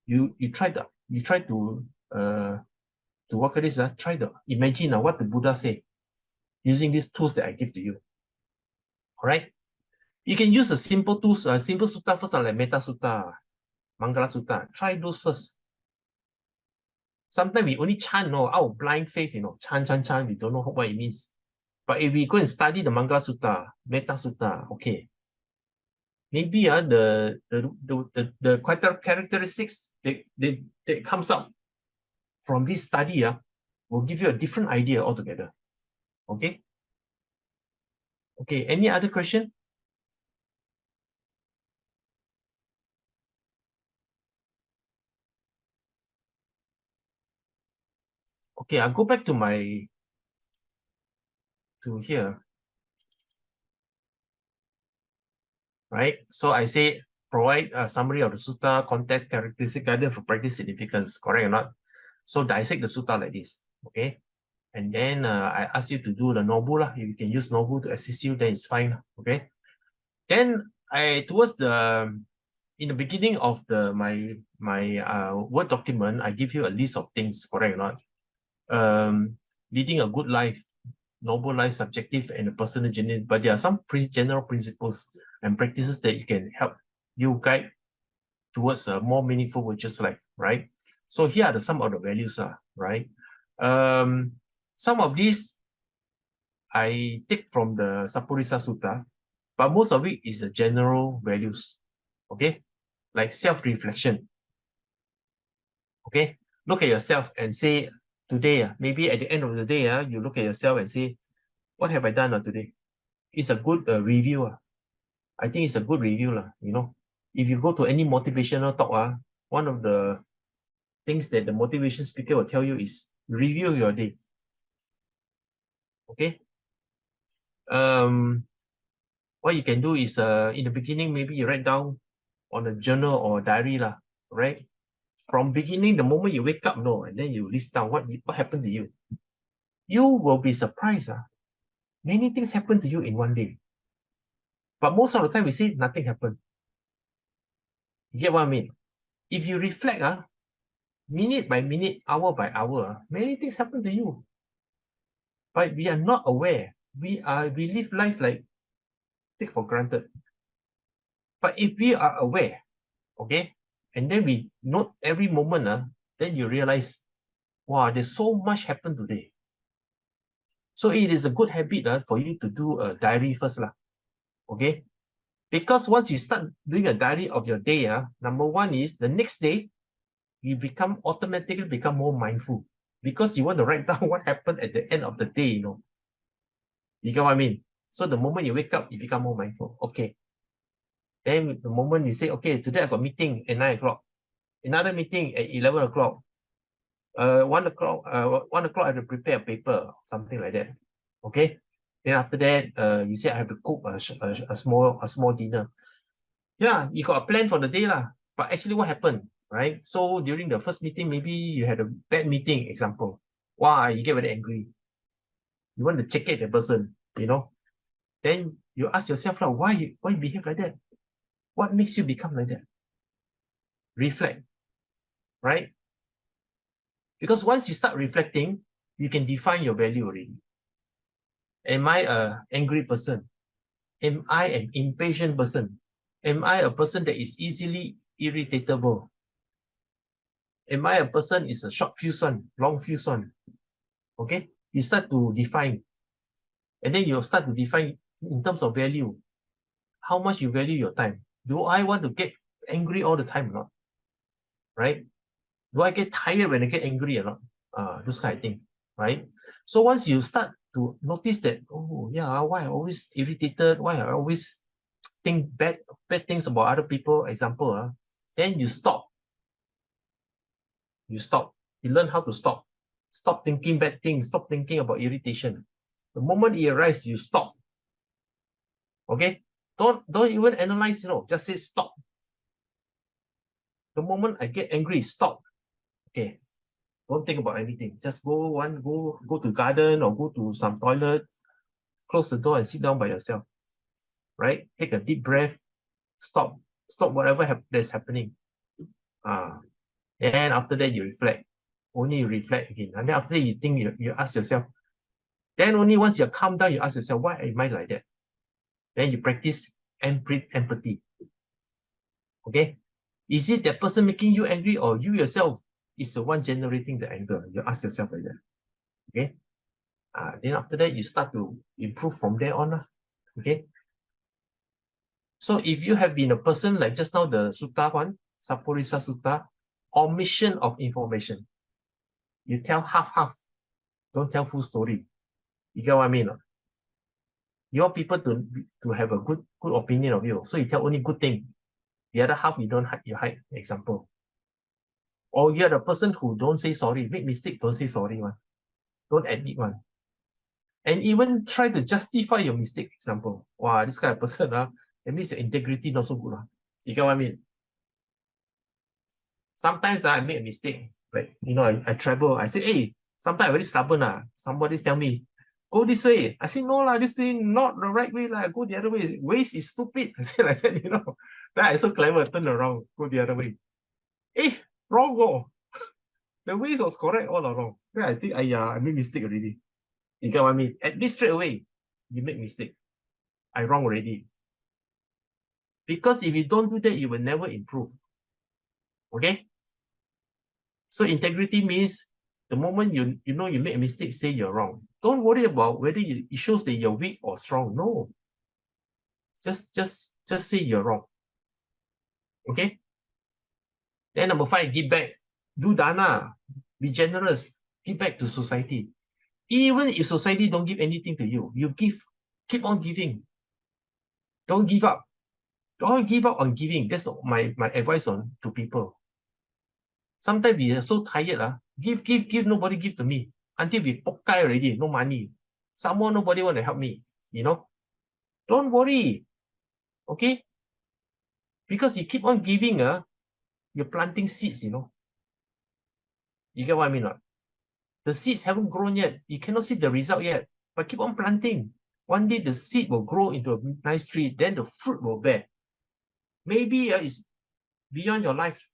you try to work at this, try to imagine what the Buddha say using these tools that I give to you. All right, you can use a simple tools, simple sutta first, like Metta Sutta, Mangala Sutta. Try those first. Sometimes we only chant, our blind faith, chant, we don't know what it means. But if we go and study the Mangala Sutta, Metta Sutta, okay, maybe the characteristics that comes up from this study will give you a different idea altogether. Okay? Okay, any other question? Okay, I'll go back to here. Right? So I say provide a summary of the sutta, context, characteristic, guidance for practice significance. Correct or not? So dissect the sutta like this. Okay? And then I ask you to do the nobu. If you can use nobu to assist you, then it's fine. Okay? Then in the beginning of my Word document, I give you a list of things, correct or not? Leading a good life, noble life, subjective and personal genuine, but there are some general principles and practices that you can help you guide towards a more meaningful virtuous life, right? So here are some of the values, right? Some of these I take from the Sapurisa Sutta, but most of it is the general values, okay? Like self-reflection, okay? Look at yourself and say, today, maybe at the end of the day, you look at yourself and say, what have I done today? It's a good review. I think it's a good review. If you go to any motivational talk, one of the things that the motivation speaker will tell you is review your day. Okay? What you can do is in the beginning, maybe you write down on a journal or a diary, right? From beginning, the moment you wake up, and then you list down what happened to you. You will be surprised. Many things happen to you in one day. But most of the time, we say nothing happened. You get what I mean? If you reflect, minute by minute, hour by hour, many things happen to you. But we are not aware. We live life like take for granted. But if we are aware, okay, and then we note every moment, then you realize, wow, there's so much happened today. So it is a good habit for you to do a diary first, okay? Because once you start doing a diary of your day, number one is the next day, you automatically become more mindful because you want to write down what happened at the end of the day, You get what I mean? So the moment you wake up, you become more mindful. Okay. Then the moment you say, okay, today I got meeting at 9 o'clock, another meeting at 11 o'clock, 1 o'clock, I have to prepare a paper, something like that. Okay. Then after that, you say I have to cook a small dinner. Yeah, you got a plan for the day, but actually what happened, right? So during the first meeting, maybe you had a bad meeting, example. Why you get very angry? You want to check at the person, Then you ask yourself, why you behave like that? What makes you become like that? Reflect, right? Because once you start reflecting, you can define your value already. Am I an angry person? Am I an impatient person? Am I a person that is easily irritatable? Am I a person is a short fuse one, long fuse one? Okay, you start to define, and then you start to define in terms of value. How much you value your time? Do I want to get angry all the time or not? Right? Do I get tired when I get angry or not? Those kind of thing, right? So once you start to notice that, oh yeah, why I always irritated, why I always think bad things about other people, example, then you stop. You stop. You learn how to stop. Stop thinking bad things. Stop thinking about irritation. The moment it arises, you stop. Okay? Don't even analyze, just say stop. The moment I get angry, stop. Okay. Don't think about anything. Just go to garden or go to some toilet, close the door and sit down by yourself. Right? Take a deep breath. Stop. Stop whatever that's happening. And after that, you reflect. Only you reflect again. And then after that, you think, you ask yourself. Then only once you're calm down, you ask yourself, why am I like that? Then you practice empathy. Okay? Is it that person making you angry, or you yourself is the one generating the anger? You ask yourself like that. Okay? Then after that, you start to improve from there on. Okay? So if you have been a person like just now, the Sutta one, Saporisa Sutta, omission of information. You tell half. Don't tell full story. You get what I mean? You want people to have a good opinion of you. So you tell only good thing. The other half you don't hide, you hide, example. Or you're the person who don't say sorry. Make mistake, don't say sorry one. Don't admit one. And even try to justify your mistake, example. Wow, this kind of person, that means your integrity not so good. You get what I mean? Sometimes I make a mistake. Like, I travel. I say, hey, sometimes I'm very stubborn. Somebody tell me, go this way. I say, no, this way not the right way. Go the other way. Ways is stupid. I say like that, Then I so clever, turn around, go the other way. Wrong go. The ways was correct all along. Then I think, I made mistake already. You get what I mean? At least straight away, you make mistake. I wrong already. Because if you don't do that, you will never improve. Okay? So integrity means the moment you make a mistake, say you're wrong. Don't worry about whether it shows that you're weak or strong. No. Just say you're wrong. Okay? Then number 5, give back. Do dana. Be generous. Give back to society. Even if society don't give anything to you, you give. Keep on giving. Don't give up. Don't give up on giving. That's my advice to people. Sometimes we are so tired. Give, nobody give to me. Until we pokai already, no money. Someone, nobody want to help me. Don't worry. Okay? Because you keep on giving, you're planting seeds, You get what I mean? The seeds haven't grown yet. You cannot see the result yet. But keep on planting. One day the seed will grow into a nice tree. Then the fruit will bear. Maybe it's beyond your life.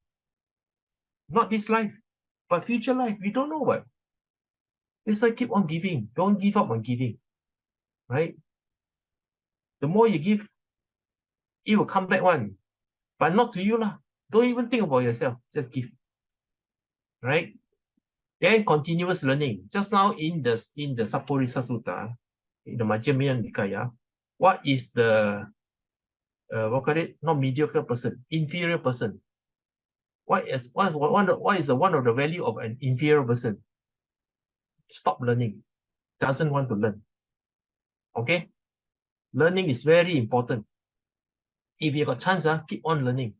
Not this life, but future life. We don't know what. That's why keep on giving. Don't give up on giving. Right? The more you give, it will come back one. But not to you. Don't even think about yourself. Just give. Right? Then continuous learning. Just now in the Saporisa Sutta, in the Majjhima Nikaya, what is the not mediocre person, inferior person? What is one of the value of an inferior person? Stop learning. Doesn't want to learn. Okay? Learning is very important. If you got chance, keep on learning.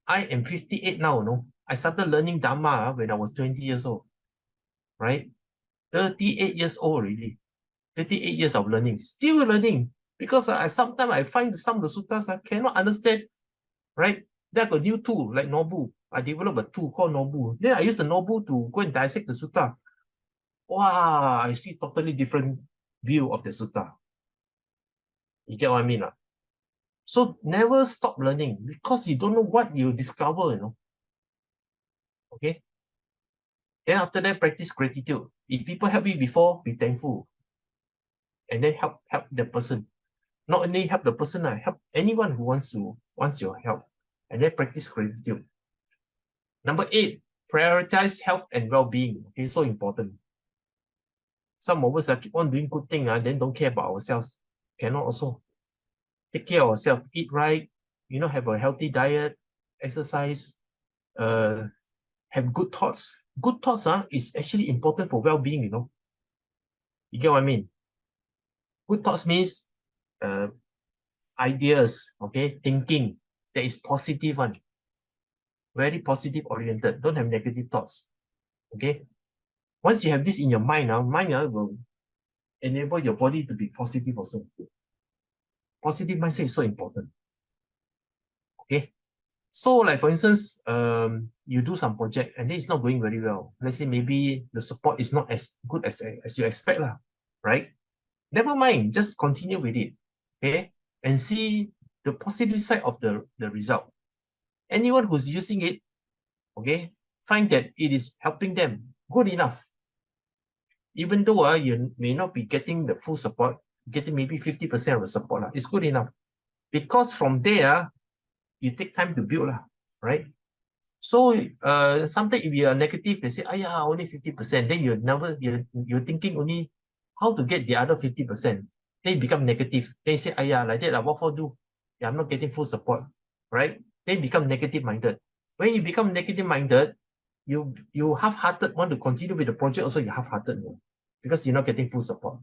I am 58 now, no? I started learning Dhamma when I was 20 years old. Right? 38 years old already. 38 years of learning. Still learning. Because sometimes I find some of the suttas I cannot understand. Right? Then I got a new tool like Nobu. I developed a tool called Nobu. Then I use the Nobu to go and dissect the sutta. Wow, I see totally different view of the sutta. You get what I mean? So never stop learning because you don't know what you discover, Okay? Then after that, practice gratitude. If people help you before, be thankful. And then help the person. Not only help the person, help anyone who wants your help. And then practice gratitude. Number 8, prioritize health and well-being. Okay, so important. Some of us keep on doing good things, then don't care about ourselves. Cannot also. Take care of ourselves, eat right, have a healthy diet, exercise, have good thoughts. Good thoughts is actually important for well-being, you know. You get what I mean? Good thoughts means ideas, okay, thinking that is positive one. Very positive oriented. Don't have negative thoughts. Okay. Once you have this in your mind, mind will enable your body to be positive also. Positive mindset is so important. Okay. So like for instance, you do some project and it's not going very well. Let's say maybe the support is not as good as you expect lah, right? Never mind, just continue with it, okay? And see the positive side of the result. Anyone who's using it, okay, find that it is helping them, good enough. Even though you may not be getting the full support, getting maybe 50% of the support, it's good enough. Because from there, you take time to build, right? So sometimes if you are negative, they say, only 50%. Then you're thinking only how to get the other 50%. Then you become negative. Then you say, like that, what for do? Yeah, I'm not getting full support, right? Then you become negative minded. When you become negative minded, you half-hearted want to continue with the project. Also, you're half-hearted because you're not getting full support,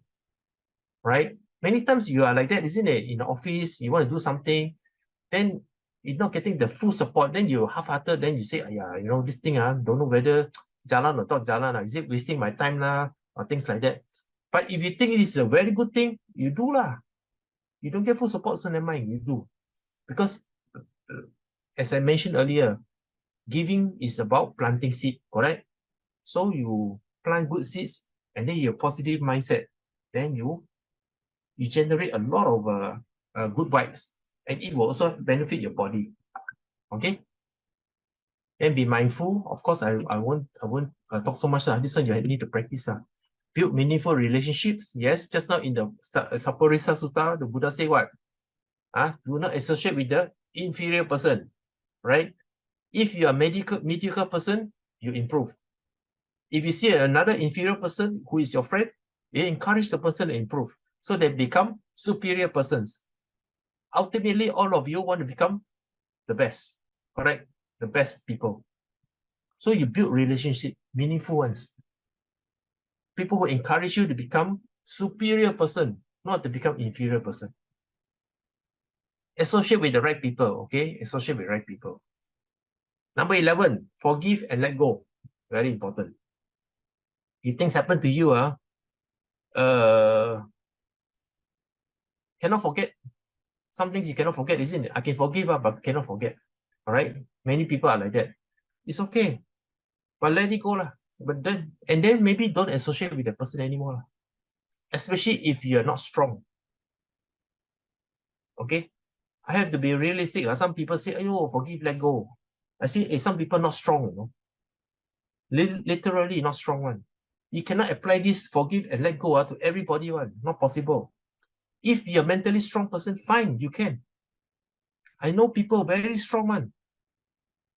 right? Many times you are like that, isn't it? In the office, you want to do something, then you're not getting the full support, then you half-hearted, then you say, this thing, don't know whether jalan or not jalan, is it wasting my time or things like that. But if you think it is a very good thing, you do lah. You don't get full support, so never mind, you do. Because as I mentioned earlier, giving is about planting seed, correct? So you plant good seeds, and then your positive mindset, then you generate a lot of good vibes, and it will also benefit your body. Okay. And be mindful. Of course, I won't talk so much. This one you need to practice. Build meaningful relationships. Yes, just now in the Saporisa Sutta, the Buddha say what? Do not associate with the inferior person, right? If you are mediocre person, you improve. If you see another inferior person who is your friend, you encourage the person to improve. So they become superior persons. Ultimately, all of you want to become the best, correct? The best people. So you build relationship, meaningful ones. People who encourage you to become superior person, not to become inferior person. Associate with the right people, okay? Associate with the right people. Number 11, forgive and let go. Very important. If things happen to you, cannot forget. Some things you cannot forget, isn't it? I can forgive, but cannot forget. All right? Many people are like that. It's okay. But let it go. But then maybe don't associate with the person anymore. Especially if you're not strong. Okay? I have to be realistic. Some people say, forgive, let go. I see some people not strong, you know. Literally not strong one. You cannot apply this forgive and let go to everybody one. Not possible. If you're a mentally strong person, fine, you can. I know people very strong one.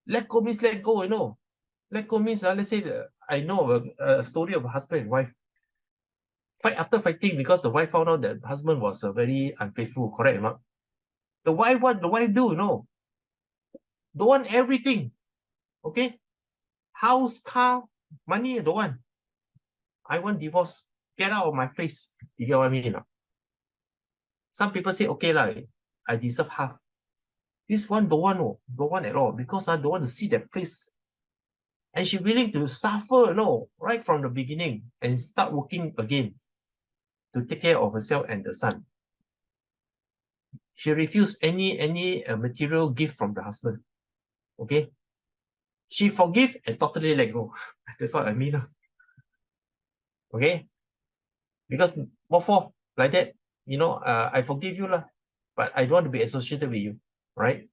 Let go means let go, you know. Let go means, let's say, I know a story of a husband and wife. After fighting because the wife found out that the husband was very unfaithful, correct or not? The wife, what the wife do, you know? Don't want everything, okay? House, car, money, don't want. I want divorce. Get out of my face. You get what I mean? Some people say, okay, I deserve half. This one don't want at all because I don't want to see that face. And she's willing to suffer, right from the beginning and start working again to take care of herself and the son. She refused any material gift from the husband. Okay? She forgive and totally let go. That's what I mean. Okay? Because what for? Like that, I forgive you, but I don't want to be associated with you. Right?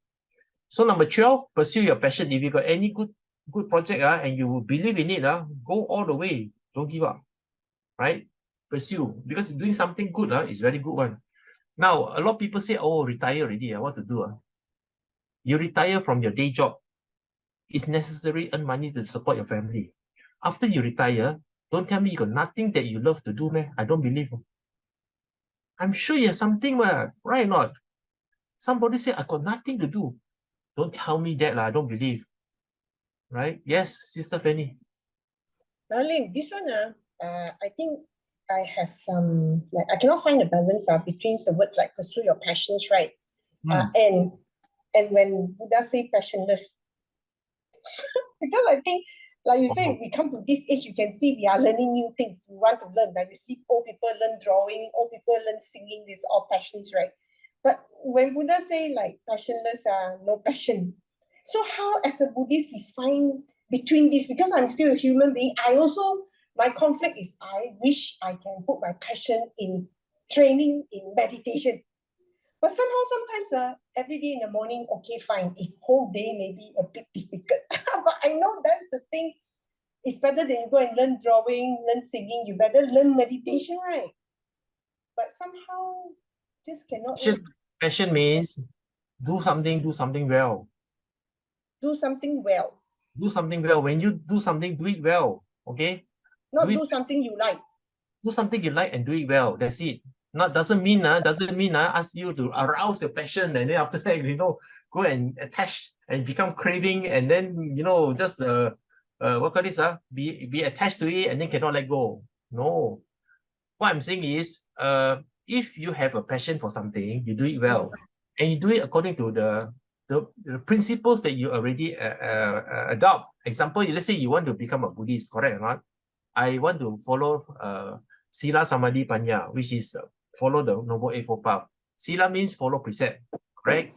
So number 12, pursue your passion. If you got any good project and you believe in it, go all the way. Don't give up. Right? Pursue. Because doing something good is very good one. Now, a lot of people say, retire already. What to do? You retire from your day job. It's necessary to earn money to support your family. After you retire, don't tell me you got nothing that you love to do, man. I don't believe. I'm sure you have something, right or not? Somebody say, I got nothing to do. Don't tell me that, I don't believe. right? Yes, Sister Fanny. Darling, this one, I think I have some, like, I cannot find the balance between the words like pursue your passions, right? And when Buddha say passionless, because I think, like you say, we come to this age, you can see we are learning new things. We want to learn. Like you see old people learn drawing, old people learn singing, these all passions, right? But when Buddha say like passionless, no passion. So how as a Buddhist we find between this, because I'm still a human being, I also, my conflict is I wish I can put my passion in training in meditation. But somehow, sometimes every day in the morning, okay, fine. If whole day may be a bit difficult. But I know that's the thing. It's better than you go and learn drawing, learn singing. You better learn meditation, right? But somehow, just cannot Passion means do something well. do something well. Do something well. When you do something, do it well. Okay? Not do do something you like. Do something you like and do it well. That's it. Not doesn't mean ask you to arouse your passion and then after that, go and attach and become craving and then just what call this be attached to it and then cannot let go. No. What I'm saying is if you have a passion for something, you do it well and you do it according to the principles that you already adopt. Example, let's say you want to become a Buddhist, correct or not? I want to follow Sila Samadhi Panya, which is follow the Noble Eightfold Path. Sila means follow precept, right?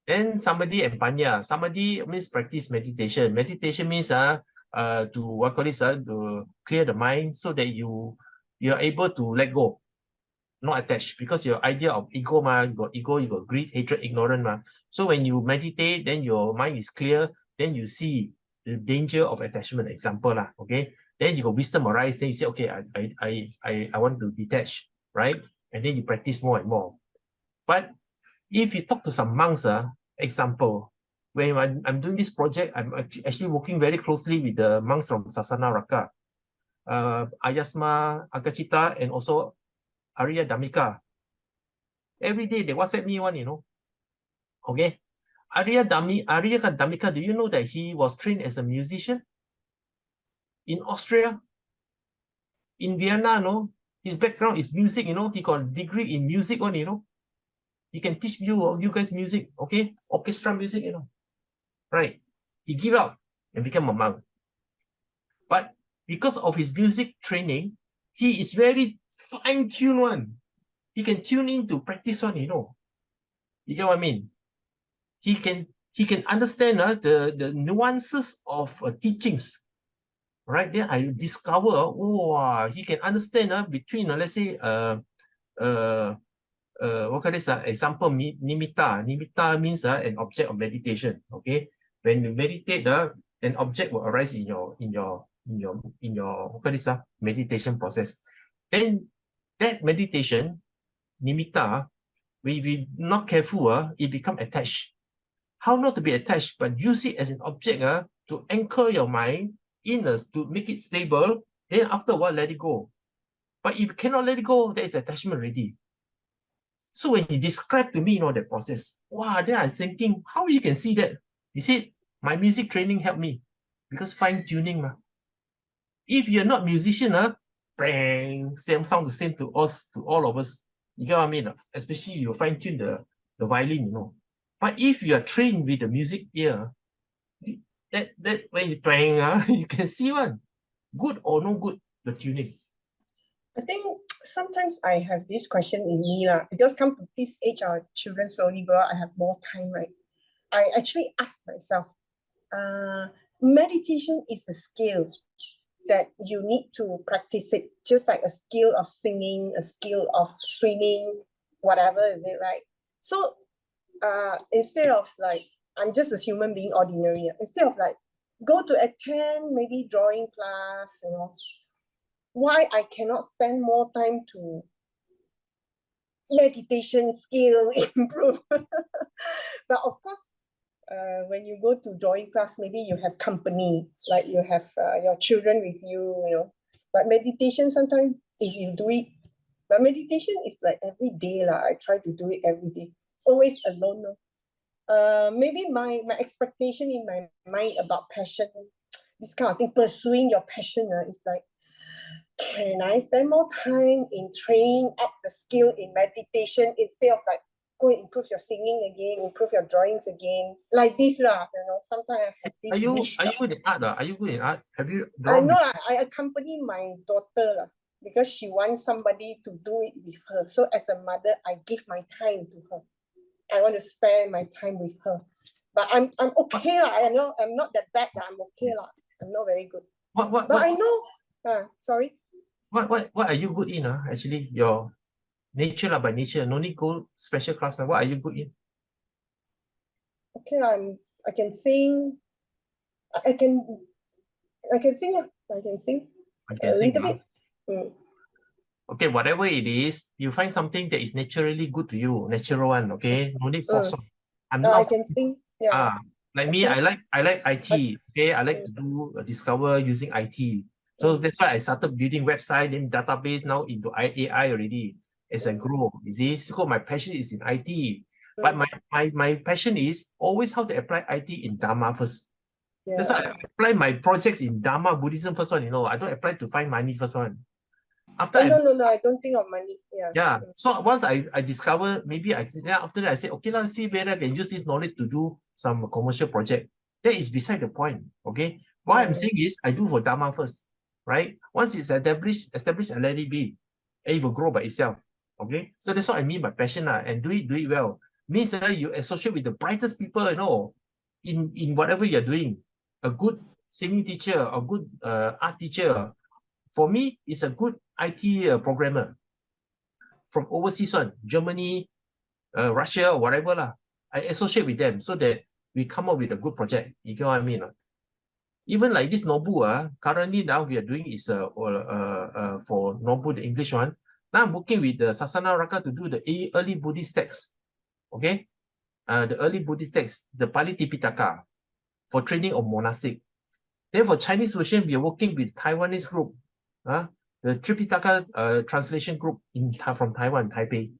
Then Samadhi and Panya. Samadhi means practice meditation. Meditation means to what call this to clear the mind so that you are able to let go, not attached, because your idea of ego, you got greed, hatred, ignorance. So when you meditate, then your mind is clear, then you see the danger of attachment. Example, okay? Then you got wisdom arise, then you say, okay, I want to detach, right? And then you practice more and more. But if you talk to some monks, example, when I'm doing this project, I'm actually working very closely with the monks from Sasana Raka, Ayasma, Agachita, and also Ariya Dhammika. Every day they WhatsApp me one, Okay. Ariya Dhammika, do you know that he was trained as a musician in Austria? In Vienna, no? His background is music, He got a degree in music one, He can teach you guys music, okay? Orchestra music, Right. He gave up and became a monk. But because of his music training, he is very fine-tuned one. He can tune in to practice one, You get what I mean? He can understand the nuances of teachings. Right? Then I discover, he can understand between, let's say, what can I say? Example, nimitta. Nimitta means an object of meditation. Okay, when you meditate, an object will arise in your what can I say? Meditation process. Then that meditation, nimitta, if we not careful, it become attached. How not to be attached, but use it as an object to anchor your mind to make it stable. Then after a while, let it go. But if you cannot let it go, there is attachment already. So when he described to me, the process, then I'm thinking, how you can see that? He said, my music training helped me because fine tuning. If you're not musician, bang, same sound the same to us, to all of us. You get what I mean? Especially you fine tune the violin, But if you are trained with the music ear, that when you twang, you can see one, good or no good, the tuning. I think sometimes I have this question in me, because come to this age, our children slowly grow up, I have more time, right? I actually ask myself, meditation is a skill that you need to practice it, just like a skill of singing, a skill of swimming, whatever is it, right? So instead of like, I'm just a human being, ordinary, instead of like, go to attend maybe drawing class, why I cannot spend more time to meditation skill improve? But of course, when you go to drawing class, maybe you have company, like you have your children with you, But meditation, sometimes if you do it, but meditation is like every day, I try to do it every day, always alone. maybe my expectation in my mind about passion, this kind of thing, pursuing your passion is like, can I spend more time in training up the skill in meditation instead of like go and improve your singing again, improve your drawings again, like this lah. Sometimes I have this wish. Are you good in art? Are you good in art? Have you I drawn? know I accompany my daughter lah, because she wants somebody to do it with her. So as a mother, I give my time to her. I want to spend my time with her. But I'm okay lah. I know I'm not that bad. I'm okay lah. I'm not very good. But I know. Sorry. What are you good in? Actually, your nature lah, by nature. No need go special class. What are you good in? Okay, I can sing. I can sing. I can sing. I can sing. Little bit. Okay, whatever it is, you find something that is naturally good to you, natural one. Okay, no need force. I can sing. Yeah. Like me, I like IT. Okay, I like to do discover using IT. So that's why I started building website, then database, now into AI already as I grow. You see, so my passion is in IT. But my passion is always how to apply IT in Dhamma first. Yeah. That's why I apply my projects in Dhamma, Buddhism first one, I don't apply to find money first one. After no, I don't think of money. Yeah. So once I discover, maybe after that I say, okay, let's see whether I can use this knowledge to do some commercial project. That is beside the point. Okay. What I'm saying is I do for Dhamma first, right? Once it's established, I let it be. And it will grow by itself. Okay. So that's what I mean by passion, and do it well. Means you associate with the brightest people, in whatever you're doing. A good singing teacher, a good art teacher, for me, is a good IT programmer from overseas one, Germany, Russia, or whatever lah. I associate with them so that we come up with a good project. You get what I mean? Even like this Nobu, currently now we are doing is for Nobu, the English one. Now I'm working with the Sasana Raka to do the early Buddhist text. Okay? The early Buddhist text, the Pali Tipitaka, for training of monastic. Then for Chinese version, we are working with Taiwanese group. The Tripitaka translation group from Taiwan, Taipei.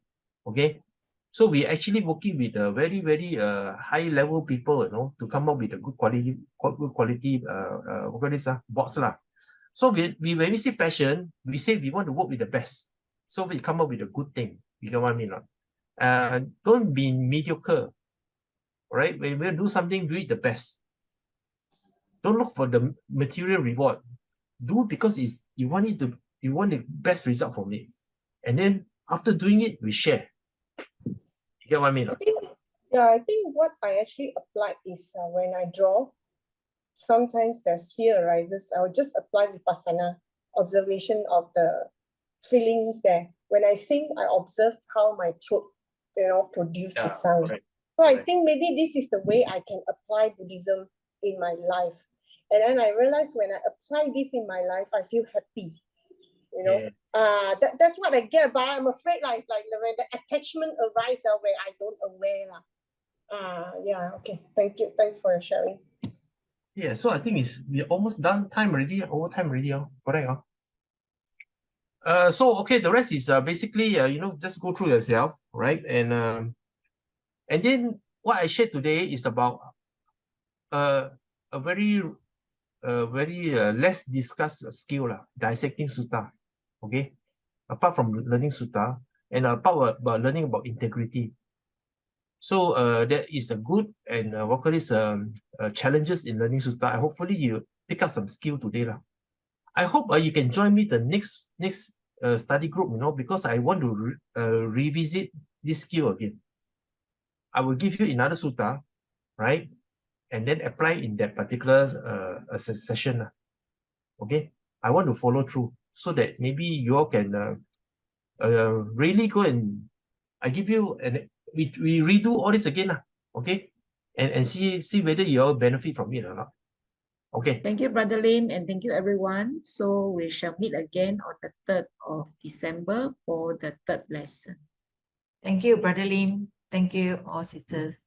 Okay, so we actually working with very, very high level people, to come up with a good quality box lah. So when we say passion, we say we want to work with the best. So we come up with a good thing. You know what I mean? Don't be mediocre. Right? When we do something, do it the best. Don't look for the material reward. Do because you want the best result from it. And then after doing it, we share. You get what I mean? I think what I actually applied is when I draw, sometimes the sphere arises. I will just apply Vipassana, observation of the feelings there. When I sing, I observe how my throat, produce the sound. Correct. So I think maybe this is the way I can apply Buddhism in my life. And then I realized when I apply this in my life, I feel happy. That's what I get. But I'm afraid, like when the attachment arises, where I don't aware. Okay. Thank you. Thanks for your sharing. Yeah. So I think we're almost done. Time already. Over time already. Correct. So okay. The rest is basically just go through yourself, right? And then what I shared today is about a very less discussed skill, dissecting sutta. Okay, apart from learning sutta, and about learning about integrity. So that is a good and challenges in learning sutta. Hopefully you pick up some skill today lah. I hope you can join me the next study group, because I want to revisit this skill again. I will give you another sutta, right? And then apply in that particular session. Okay, I want to follow through so that maybe you all can really go and I give you we redo all this again, okay, and see whether you all benefit from it or not. Okay. Thank you, Brother Lim, and thank you, everyone. So we shall meet again on the 3rd of December for the 3rd lesson. Thank you, Brother Lim. Thank you, all sisters.